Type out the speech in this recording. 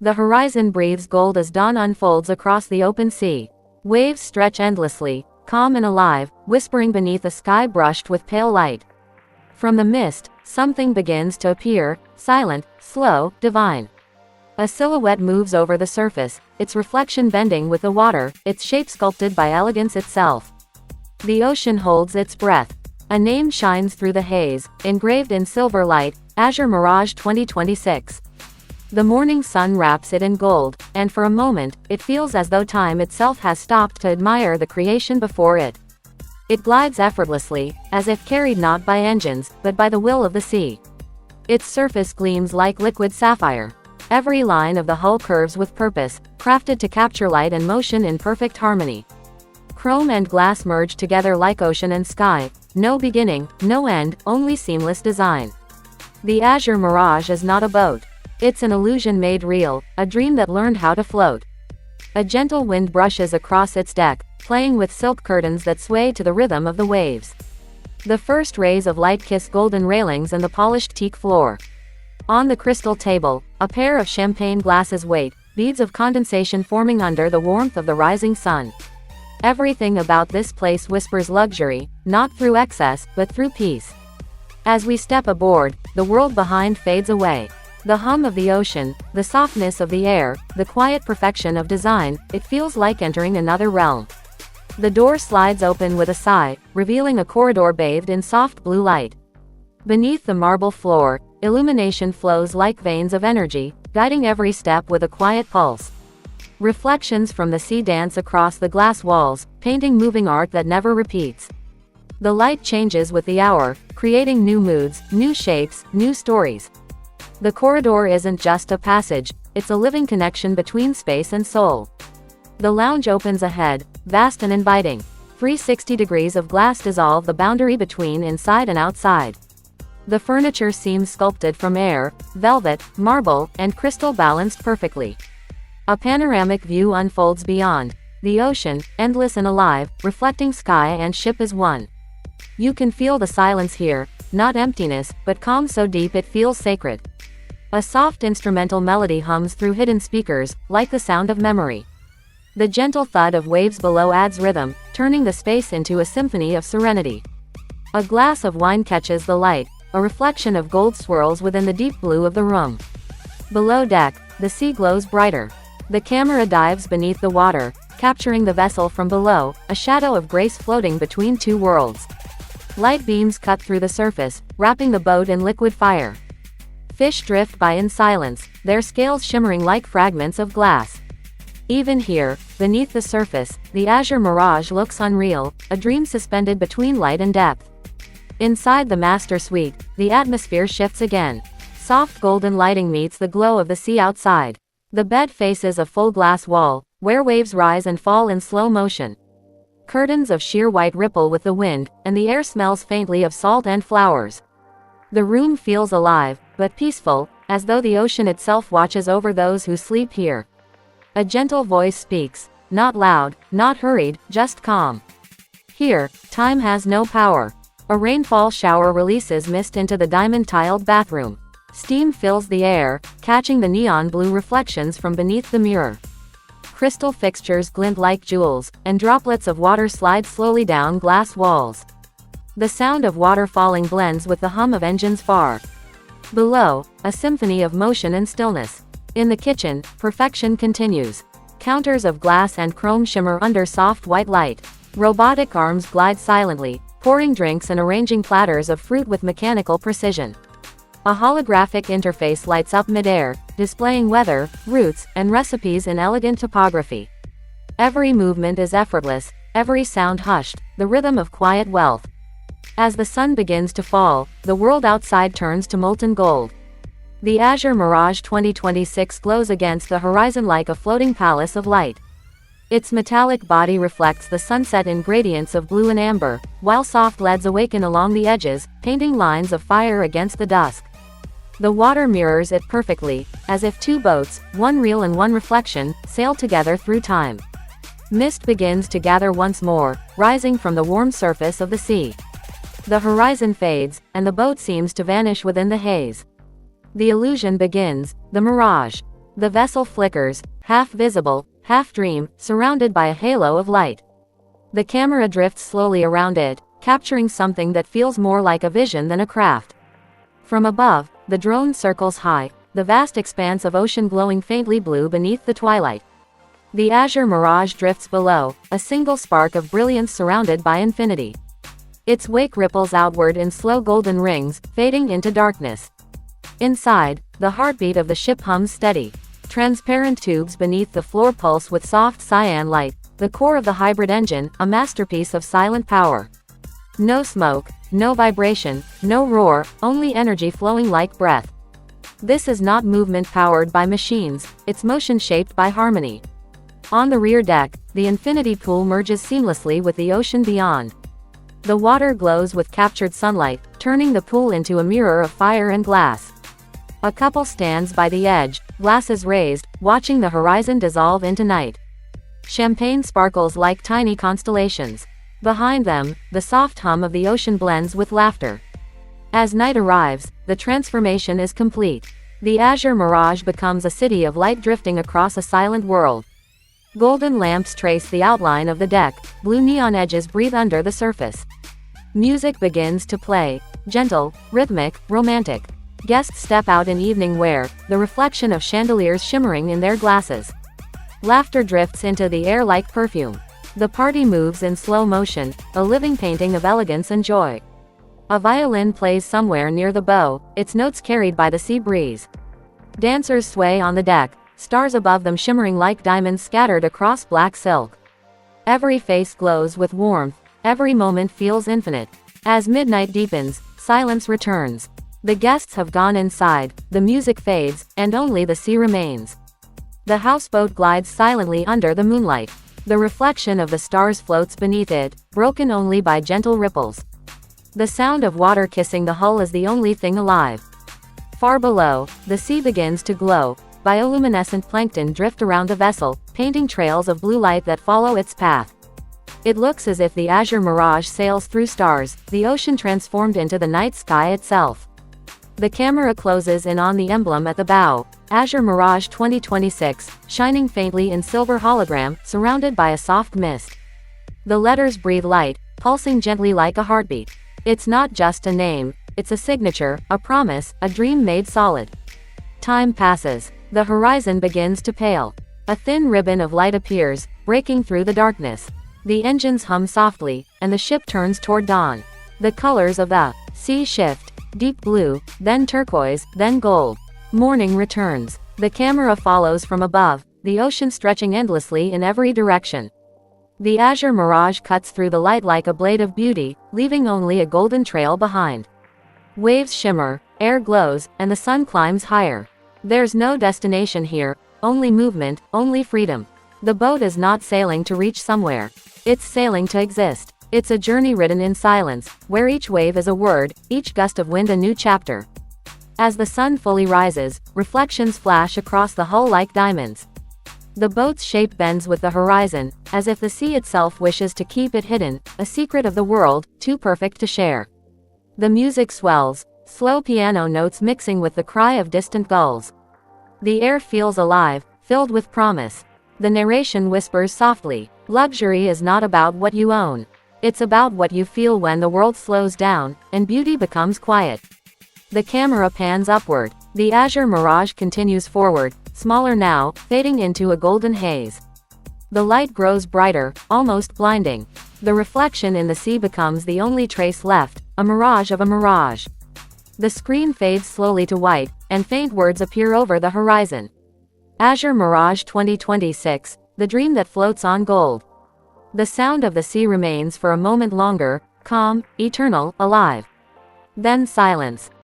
The horizon breathes gold as dawn unfolds across the open sea. Waves stretch endlessly, calm and alive, whispering beneath a sky brushed with pale light. From the mist, something begins to appear, silent, slow, divine. A silhouette moves over the surface, its reflection bending with the water, its shape sculpted by elegance itself. The ocean holds its breath. A name shines through the haze, engraved in silver light, Azure Mirage 2026. The morning sun wraps it in gold, and for a moment, it feels as though time itself has stopped to admire the creation before it. It glides effortlessly, as if carried not by engines, but by the will of the sea. Its surface gleams like liquid sapphire. Every line of the hull curves with purpose, crafted to capture light and motion in perfect harmony. Chrome and glass merge together like ocean and sky, no beginning, no end, only seamless design. The Azure Mirage is not a boat. It's an illusion made real, a dream that learned how to float. A gentle wind brushes across its deck, playing with silk curtains that sway to the rhythm of the waves. The first rays of light kiss golden railings and the polished teak floor. On the crystal table, a pair of champagne glasses wait, beads of condensation forming under the warmth of the rising sun. Everything about this place whispers luxury, not through excess, but through peace. As we step aboard, the world behind fades away. The hum of the ocean, the softness of the air, the quiet perfection of design, it feels like entering another realm. The door slides open with a sigh, revealing a corridor bathed in soft blue light. Beneath the marble floor, illumination flows like veins of energy, guiding every step with a quiet pulse. Reflections from the sea dance across the glass walls, painting moving art that never repeats. The light changes with the hour, creating new moods, new shapes, new stories. The corridor isn't just a passage, it's a living connection between space and soul. The lounge opens ahead, vast and inviting. 360 degrees of glass dissolve the boundary between inside and outside. The furniture seems sculpted from air, velvet, marble, and crystal balanced perfectly. A panoramic view unfolds beyond. The ocean, endless and alive, reflecting sky and ship as one. You can feel the silence here, not emptiness, but calm so deep it feels sacred. A soft instrumental melody hums through hidden speakers, like the sound of memory. The gentle thud of waves below adds rhythm, turning the space into a symphony of serenity. A glass of wine catches the light, a reflection of gold swirls within the deep blue of the room. Below deck, the sea glows brighter. The camera dives beneath the water, capturing the vessel from below, a shadow of grace floating between two worlds. Light beams cut through the surface, wrapping the boat in liquid fire. Fish drift by in silence, their scales shimmering like fragments of glass. Even here, beneath the surface, the Azure Mirage looks unreal, a dream suspended between light and depth. Inside the master suite, the atmosphere shifts again. Soft golden lighting meets the glow of the sea outside. The bed faces a full glass wall, where waves rise and fall in slow motion. Curtains of sheer white ripple with the wind, and the air smells faintly of salt and flowers. The room feels alive, but peaceful, as though the ocean itself watches over those who sleep here. A gentle voice speaks, not loud, not hurried, just calm. Here, time has no power. A rainfall shower releases mist into the diamond-tiled bathroom. Steam fills the air, catching the neon blue reflections from beneath the mirror. Crystal fixtures glint like jewels, and droplets of water slide slowly down glass walls. The sound of water falling blends with the hum of engines far below, a symphony of motion and stillness. In the kitchen, perfection continues. Counters of glass and chrome shimmer under soft white light. Robotic arms glide silently, pouring drinks and arranging platters of fruit with mechanical precision. A holographic interface lights up midair, displaying weather, routes, and recipes in elegant typography. Every movement is effortless, every sound hushed, the rhythm of quiet wealth. As the sun begins to fall, the world outside turns to molten gold. The Azure Mirage 2026 glows against the horizon like a floating palace of light. Its metallic body reflects the sunset in gradients of blue and amber, while soft LEDs awaken along the edges, painting lines of fire against the dusk. The water mirrors it perfectly, as if two boats, one real and one reflection, sail together through time. Mist begins to gather once more, rising from the warm surface of the sea. The horizon fades, and the boat seems to vanish within the haze. The illusion begins, the mirage. The vessel flickers, half visible, half dream, surrounded by a halo of light. The camera drifts slowly around it, capturing something that feels more like a vision than a craft. From above, the drone circles high, the vast expanse of ocean glowing faintly blue beneath the twilight. The Azure Mirage drifts below, a single spark of brilliance surrounded by infinity. Its wake ripples outward in slow golden rings, fading into darkness. Inside, the heartbeat of the ship hums steady. Transparent tubes beneath the floor pulse with soft cyan light, the core of the hybrid engine, a masterpiece of silent power. No smoke, no vibration, no roar, only energy flowing like breath. This is not movement powered by machines, it's motion shaped by harmony. On the rear deck, the infinity pool merges seamlessly with the ocean beyond. The water glows with captured sunlight, turning the pool into a mirror of fire and glass. A couple stands by the edge, glasses raised, watching the horizon dissolve into night. Champagne sparkles like tiny constellations. Behind them, the soft hum of the ocean blends with laughter. As night arrives, the transformation is complete. The Azure Mirage becomes a city of light drifting across a silent world. Golden lamps trace the outline of the deck, blue neon edges breathe under the surface. Music begins to play, gentle, rhythmic, romantic. Guests step out in evening wear, the reflection of chandeliers shimmering in their glasses. Laughter drifts into the air like perfume. The party moves in slow motion, a living painting of elegance and joy. A violin plays somewhere near the bow, its notes carried by the sea breeze. Dancers sway on the deck, stars above them shimmering like diamonds scattered across black silk. Every face glows with warmth, every moment feels infinite. As midnight deepens, silence returns. The guests have gone inside, the music fades, and only the sea remains. The houseboat glides silently under the moonlight. The reflection of the stars floats beneath it, broken only by gentle ripples. The sound of water kissing the hull is the only thing alive. Far below, the sea begins to glow. Bioluminescent plankton drift around the vessel, painting trails of blue light that follow its path. It looks as if the Azure Mirage sails through stars, the ocean transformed into the night sky itself. The camera closes in on the emblem at the bow, Azure Mirage 2026, shining faintly in silver hologram, surrounded by a soft mist. The letters breathe light, pulsing gently like a heartbeat. It's not just a name, it's a signature, a promise, a dream made solid. Time passes. The horizon begins to pale. A thin ribbon of light appears, breaking through the darkness. The engines hum softly, and the ship turns toward dawn. The colors of the sea shift. Deep blue, then turquoise, then gold. Morning returns. The camera follows from above, the ocean stretching endlessly in every direction. The Azure Mirage cuts through the light like a blade of beauty, leaving only a golden trail behind. Waves shimmer, air glows, and the sun climbs higher. There's no destination here, only movement, only freedom. The boat is not sailing to reach somewhere. It's sailing to exist. It's a journey written in silence, where each wave is a word, each gust of wind a new chapter. As the sun fully rises, reflections flash across the hull like diamonds. The boat's shape bends with the horizon, as if the sea itself wishes to keep it hidden, a secret of the world, too perfect to share. The music swells, slow piano notes mixing with the cry of distant gulls. The air feels alive, filled with promise. The narration whispers softly, luxury is not about what you own. It's about what you feel when the world slows down, and beauty becomes quiet. The camera pans upward. The Azure Mirage continues forward, smaller now, fading into a golden haze. The light grows brighter, almost blinding. The reflection in the sea becomes the only trace left, a mirage of a mirage. The screen fades slowly to white, and faint words appear over the horizon. Azure Mirage 2026, the dream that floats on gold. The sound of the sea remains for a moment longer, calm, eternal, alive. Then silence.